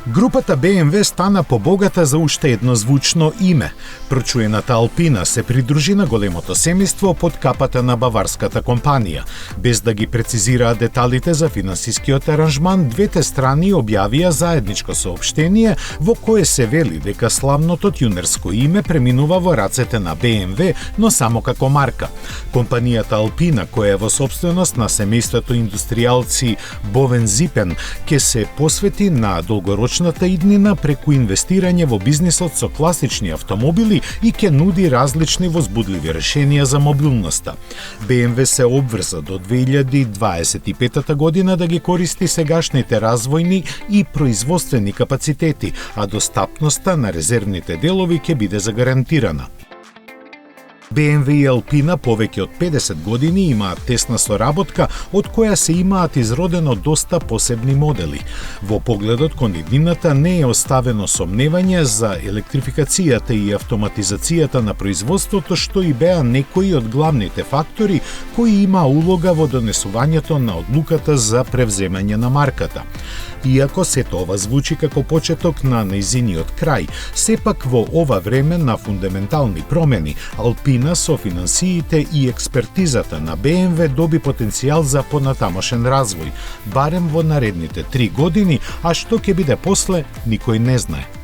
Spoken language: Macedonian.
Групата BMW стана побогата за уште едно звучно име. Прочуената Алпина се придружи на големото семејство под капата на баварската компанија. Без да ги прецизираа деталите за финансискиот аранжман, двете страни објавија заедничко соопштение во кое се вели дека славното тјунерско име преминува во рацете на BMW, но само како марка. Компанијата Алпина, која е во сопственост на семејството индустријалци Бовен-Зипен, ќе се посвети на долгорочната иднина преку инвестирање во бизнисот со класични автомобили и ќе нуди различни возбудливи решенија за мобилноста. BMW се обврза до 2025 година да ги користи сегашните развојни и производствени капацитети, а достапноста на резервните делови ќе биде загарантирана. BMW и Alpina повеќе од 50 години имаат тесна соработка, од која се имаат изродено доста посебни модели. Во погледот кон иднината не е оставено сомневање за електрификацијата и автоматизацијата на производството, што и беа некои од главните фактори кои има улога во донесувањето на одлуката за превземање на марката. Иако сето ова звучи како почеток на нејзиниот крај, сепак во ова време на фундаментални промени, Alpina со финансиите и експертизата на BMW доби потенцијал за понатамошен развој, барем во наредните 3 години, а што ќе биде после, никој не знае.